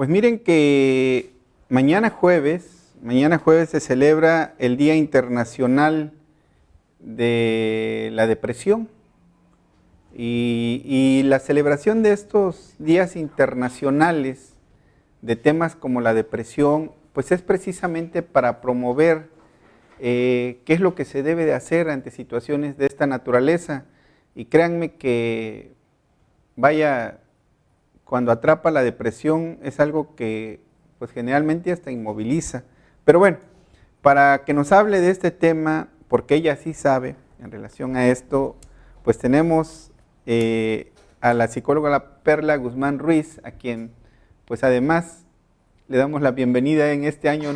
Pues miren que mañana jueves se celebra el Día Internacional de la Depresión y la celebración de estos días internacionales de temas como la depresión, pues es precisamente para promover qué es lo que se debe de hacer ante situaciones de esta naturaleza. Y créanme que, vaya, cuando atrapa la depresión es algo que pues generalmente hasta inmoviliza. Pero bueno, para que nos hable de este tema, porque ella sí sabe en relación a esto, pues tenemos a la psicóloga Perla Guzmán Ruiz, a quien pues además le damos la bienvenida en este año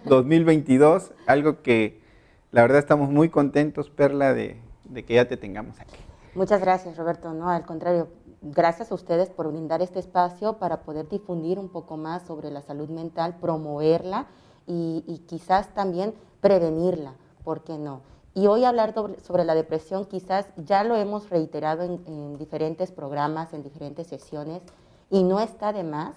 2022, algo que la verdad estamos muy contentos, Perla, de que ya te tengamos aquí. Muchas gracias, Roberto. No, al contrario, gracias a ustedes por brindar este espacio para poder difundir un poco más sobre la salud mental, promoverla y quizás también prevenirla, ¿por qué no? Y hoy hablar sobre la depresión quizás ya lo hemos reiterado en diferentes programas, en diferentes sesiones, y no está de más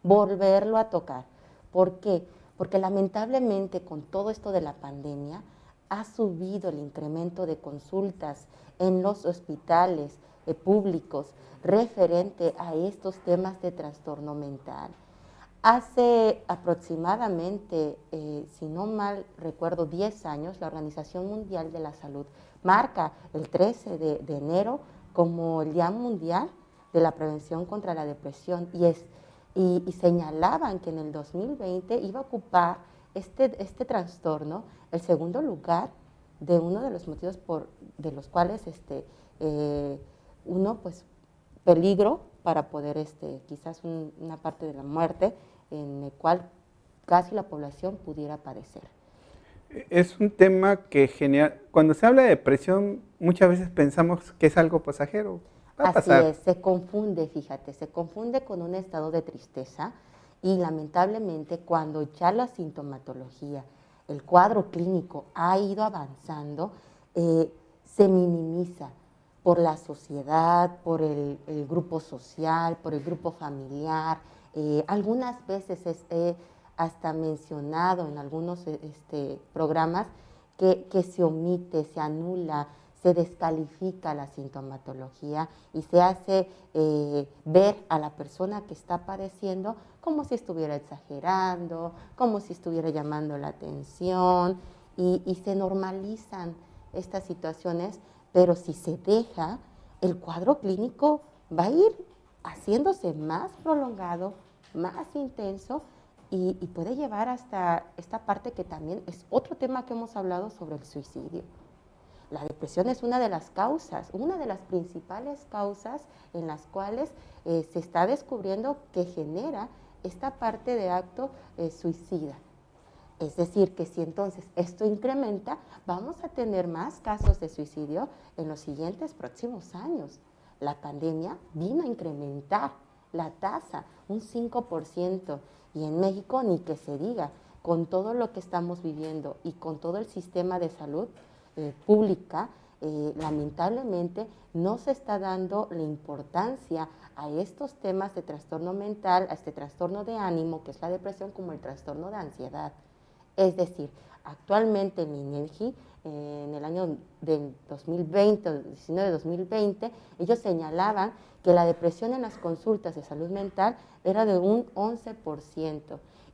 volverlo a tocar. ¿Por qué? Porque lamentablemente con todo esto de la pandemia ha subido el incremento de consultas en los hospitales públicos referente a estos temas de trastorno mental. Hace aproximadamente, si no mal recuerdo, 10 años, la Organización Mundial de la Salud marca el 13 de enero como el Día Mundial de la Prevención contra la Depresión y señalaban que en el 2020 iba a ocupar este trastorno el segundo lugar de uno de los motivos de los cuales uno, pues, peligro para poder, quizás una parte de la muerte en el cual casi la población pudiera padecer. Es un tema que cuando se habla de depresión, muchas veces pensamos que es algo pasajero. Así es, se confunde, fíjate, se confunde con un estado de tristeza y lamentablemente cuando ya la sintomatología, el cuadro clínico ha ido avanzando, se minimiza por la sociedad, por el grupo social, por el grupo familiar. Algunas veces hasta mencionado en algunos programas que se omite, se anula, se descalifica la sintomatología y se hace ver a la persona que está padeciendo como si estuviera exagerando, como si estuviera llamando la atención y se normalizan estas situaciones, pero si se deja, el cuadro clínico va a ir haciéndose más prolongado, más intenso y puede llevar hasta esta parte que también es otro tema que hemos hablado sobre el suicidio. La depresión es una de las causas, una de las principales causas en las cuales se está descubriendo que genera esta parte de acto suicida. Es decir, que si entonces esto incrementa, vamos a tener más casos de suicidio en los siguientes próximos años. La pandemia vino a incrementar la tasa un 5% y en México ni que se diga, con todo lo que estamos viviendo y con todo el sistema de salud pública, lamentablemente no se está dando la importancia a estos temas de trastorno mental, a este trastorno de ánimo, que es la depresión, como el trastorno de ansiedad. Es decir, actualmente en INEGI, en el año del 2020, 19-2020, ellos señalaban que la depresión en las consultas de salud mental era de un 11%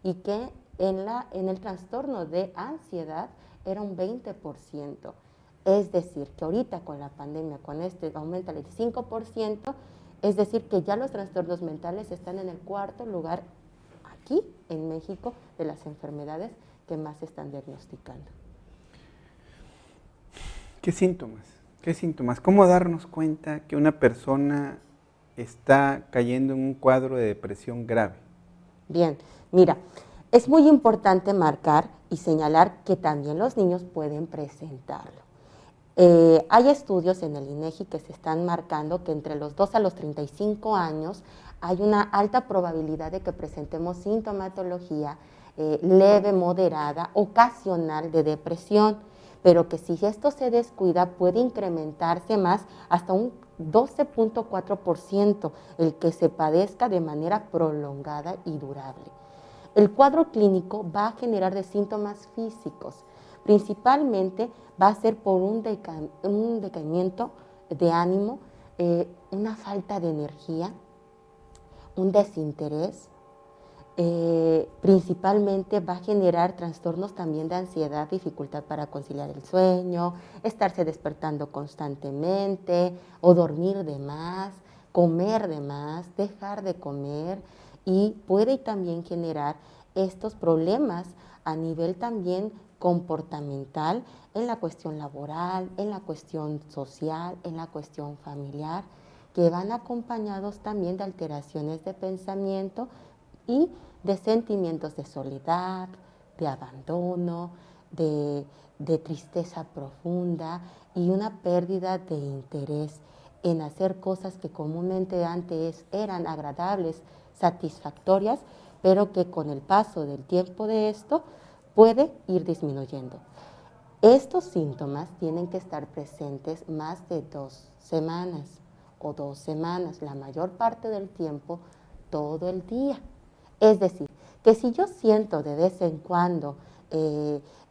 y que en el trastorno de ansiedad era un 20%. Es decir, que ahorita con la pandemia, con aumenta el 5%, es decir, que ya los trastornos mentales están en el cuarto lugar aquí en México de las enfermedades que más se están diagnosticando. ¿Qué síntomas? ¿Qué síntomas? ¿Cómo darnos cuenta que una persona está cayendo en un cuadro de depresión grave? Bien, mira, es muy importante marcar y señalar que también los niños pueden presentarlo. Hay estudios en el INEGI que se están marcando que entre los 2 a los 35 años hay una alta probabilidad de que presentemos sintomatología leve, moderada, ocasional de depresión, pero que si esto se descuida puede incrementarse más hasta un 12.4% el que se padezca de manera prolongada y durable. El cuadro clínico va a generar de síntomas físicos, principalmente va a ser por un decaimiento de ánimo, una falta de energía, un desinterés, principalmente va a generar trastornos también de ansiedad, dificultad para conciliar el sueño, estarse despertando constantemente o dormir de más, comer de más, dejar de comer, y puede también generar estos problemas a nivel también comportamental en la cuestión laboral, en la cuestión social, en la cuestión familiar, que van acompañados también de alteraciones de pensamiento y de sentimientos de soledad, de abandono, de tristeza profunda y una pérdida de interés en hacer cosas que comúnmente antes eran agradables, satisfactorias, pero que con el paso del tiempo de esto puede ir disminuyendo. Estos síntomas tienen que estar presentes más de 2 semanas o 2 semanas, la mayor parte del tiempo, todo el día. Es decir, que si yo siento de vez en cuando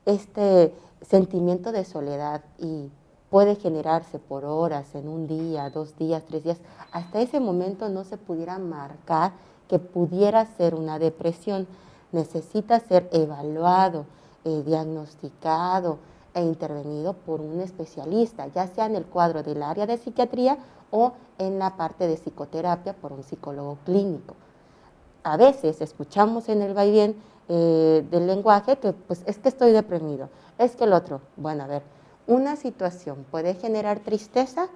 este sentimiento de soledad y puede generarse por horas, en un día, 2 días, 3 días, hasta ese momento no se pudiera marcar que pudiera ser una depresión. Necesita ser evaluado, diagnosticado e intervenido por un especialista, ya sea en el cuadro del área de psiquiatría o en la parte de psicoterapia por un psicólogo clínico. A veces escuchamos en el vaivén del lenguaje que pues es que estoy deprimido, es que el otro, bueno, a ver, una situación puede generar tristeza,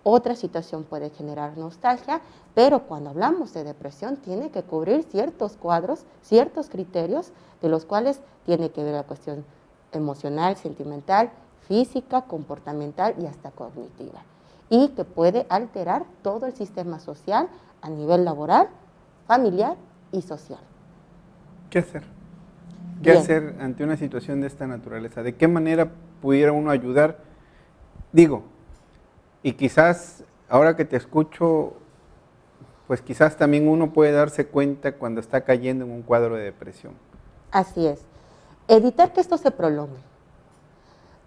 otra situación puede generar nostalgia, pero cuando hablamos de depresión tiene que cubrir ciertos cuadros, ciertos criterios, de los cuales tiene que ver la cuestión emocional, sentimental, física, comportamental y hasta cognitiva, y que puede alterar todo el sistema social a nivel laboral, familiar y social. ¿Qué hacer? ¿Qué Bien. hacer ante una situación de esta naturaleza? ¿De qué manera pudiera uno ayudar? Digo, y quizás ahora que te escucho, pues quizás también uno puede darse cuenta cuando está cayendo en un cuadro de depresión. Así es. Evitar que esto se prolongue,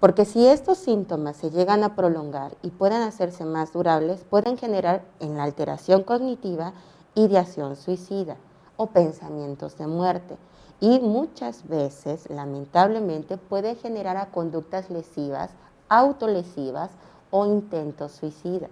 porque si estos síntomas se llegan a prolongar y pueden hacerse más durables, pueden generar en la alteración cognitiva ideación suicida o pensamientos de muerte, y muchas veces, lamentablemente, puede generar a conductas lesivas, autolesivas o intentos suicidas.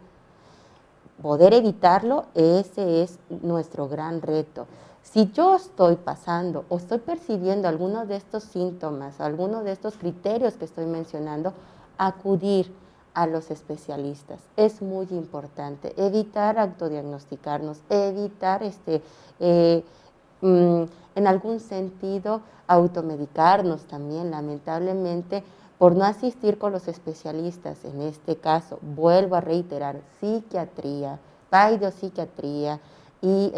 Poder evitarlo, ese es nuestro gran reto. Si yo estoy pasando o estoy percibiendo algunos de estos síntomas, algunos de estos criterios que estoy mencionando, acudir a los especialistas. Es muy importante evitar autodiagnosticarnos, evitar en algún sentido automedicarnos también, lamentablemente, por no asistir con los especialistas. En este caso, vuelvo a reiterar, psiquiatría, psiquiatría y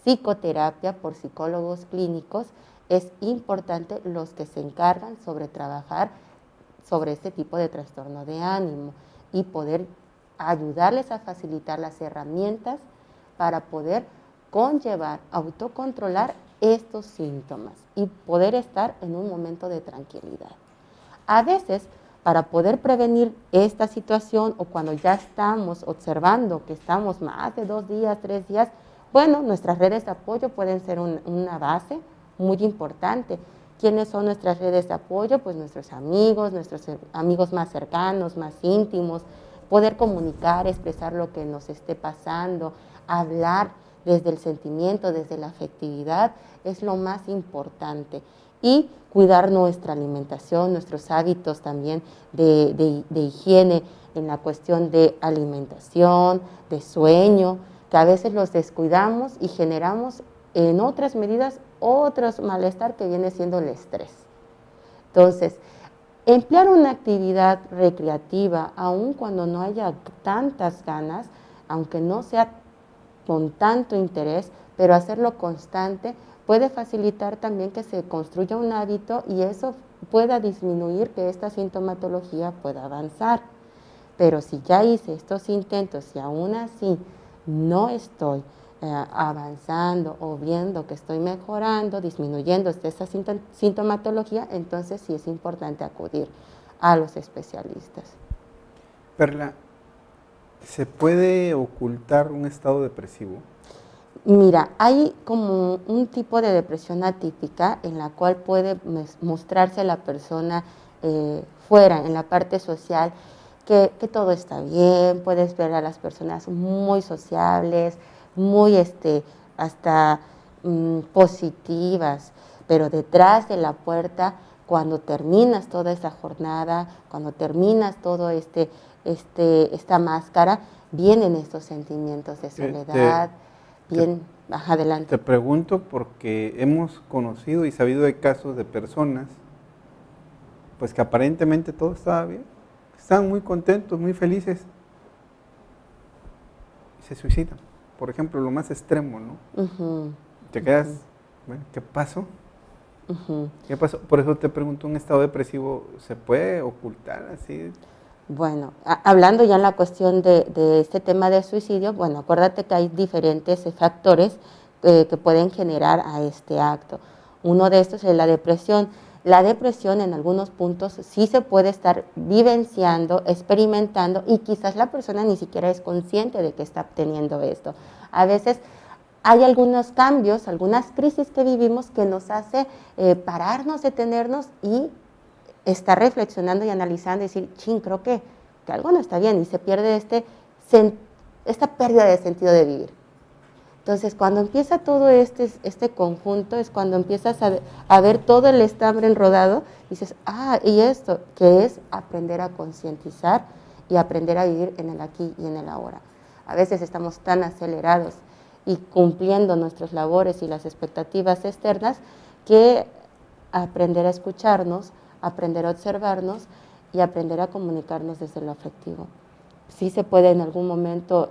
psicoterapia por psicólogos clínicos, es importante los que se encargan sobre trabajar sobre este tipo de trastorno de ánimo y poder ayudarles a facilitar las herramientas para poder conllevar, autocontrolar estos síntomas y poder estar en un momento de tranquilidad. A veces, para poder prevenir esta situación o cuando ya estamos observando que estamos más de 2 días, 3 días, bueno, nuestras redes de apoyo pueden ser una base muy importante. ¿Quiénes son nuestras redes de apoyo? Pues nuestros amigos más cercanos, más íntimos, poder comunicar, expresar lo que nos esté pasando, hablar desde el sentimiento, desde la afectividad, es lo más importante. Y cuidar nuestra alimentación, nuestros hábitos también de higiene en la cuestión de alimentación, de sueño, que a veces los descuidamos y generamos en otras medidas otro malestar que viene siendo el estrés. Entonces, emplear una actividad recreativa, aun cuando no haya tantas ganas, aunque no sea con tanto interés, pero hacerlo constante, puede facilitar también que se construya un hábito y eso pueda disminuir que esta sintomatología pueda avanzar. Pero si ya hice estos intentos y aún así no estoy avanzando o viendo que estoy mejorando, disminuyendo esta sintomatología, entonces sí es importante acudir a los especialistas. Perla, ¿se puede ocultar un estado depresivo? Mira, hay como un tipo de depresión atípica en la cual puede mostrarse la persona fuera, en la parte social, que todo está bien, puedes ver a las personas muy sociables, muy hasta positivas, pero detrás de la puerta, cuando terminas toda esa jornada, cuando terminas todo esta máscara, vienen estos sentimientos de soledad. Bien, adelante. Te pregunto porque hemos conocido y sabido de casos de personas pues que aparentemente todo estaba bien, están muy contentos, muy felices y se suicidan. Por ejemplo, lo más extremo, ¿no? Te quedas, bueno, ¿qué pasó? ¿Qué pasó? Por eso te pregunto, ¿un estado depresivo se puede ocultar así? Bueno, hablando ya en la cuestión de este tema del suicidio, bueno, acuérdate que hay diferentes factores que pueden generar a este acto. Uno de estos es la depresión. La depresión en algunos puntos sí se puede estar vivenciando, experimentando y quizás la persona ni siquiera es consciente de que está teniendo esto. A veces hay algunos cambios, algunas crisis que vivimos que nos hace pararnos, detenernos y estar reflexionando y analizando y decir, creo que algo no está bien y se pierde esta pérdida de sentido de vivir. Entonces, cuando empieza todo este conjunto, es cuando empiezas a ver todo el estambre enrodado, dices, y esto, que es aprender a concientizar y aprender a vivir en el aquí y en el ahora. A veces estamos tan acelerados y cumpliendo nuestras labores y las expectativas externas que aprender a escucharnos, aprender a observarnos y aprender a comunicarnos desde lo afectivo. Sí se puede en algún momento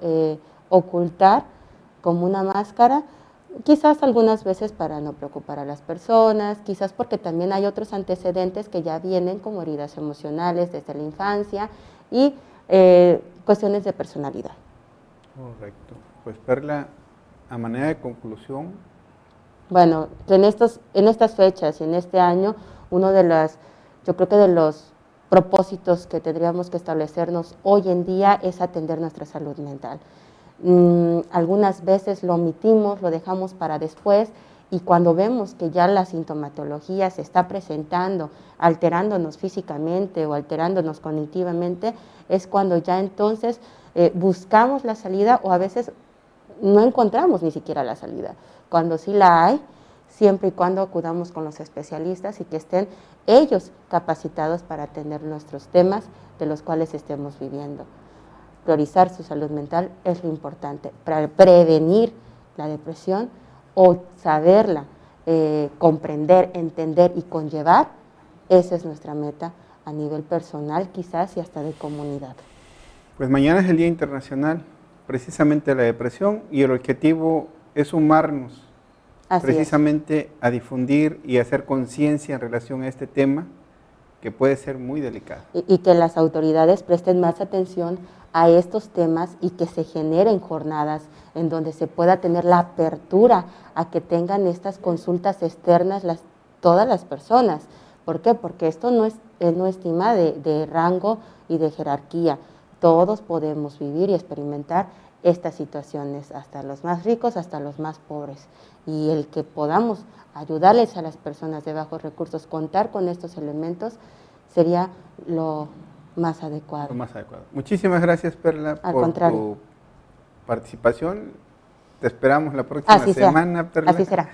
ocultar como una máscara, quizás algunas veces para no preocupar a las personas, quizás porque también hay otros antecedentes que ya vienen como heridas emocionales desde la infancia y cuestiones de personalidad. Correcto. Pues Perla, a manera de conclusión. Bueno, en estas fechas y en este año, yo creo que de los propósitos que tendríamos que establecernos hoy en día es atender nuestra salud mental. Algunas veces lo omitimos, lo dejamos para después y cuando vemos que ya la sintomatología se está presentando, alterándonos físicamente o alterándonos cognitivamente, es cuando ya entonces buscamos la salida o a veces no encontramos ni siquiera la salida. Cuando sí la hay, siempre y cuando acudamos con los especialistas y que estén ellos capacitados para atender nuestros temas de los cuales estemos viviendo. Priorizar su salud mental es lo importante, para prevenir la depresión o saberla, comprender, entender y conllevar, esa es nuestra meta a nivel personal quizás y hasta de comunidad. Pues mañana es el Día Internacional precisamente de la depresión y el objetivo es sumarnos precisamente a difundir y hacer conciencia en relación a este tema que puede ser muy delicado. Y que las autoridades presten más atención a estos temas y que se generen jornadas en donde se pueda tener la apertura a que tengan estas consultas externas todas las personas. ¿Por qué? Porque esto no estima de rango y de jerarquía. Todos podemos vivir y experimentar estas situaciones, hasta los más ricos, hasta los más pobres. Y el que podamos ayudarles a las personas de bajos recursos, contar con estos elementos, sería lo más adecuado. Lo más adecuado. Muchísimas gracias, Perla, por tu participación. Te esperamos la próxima semana, Perla. Así será.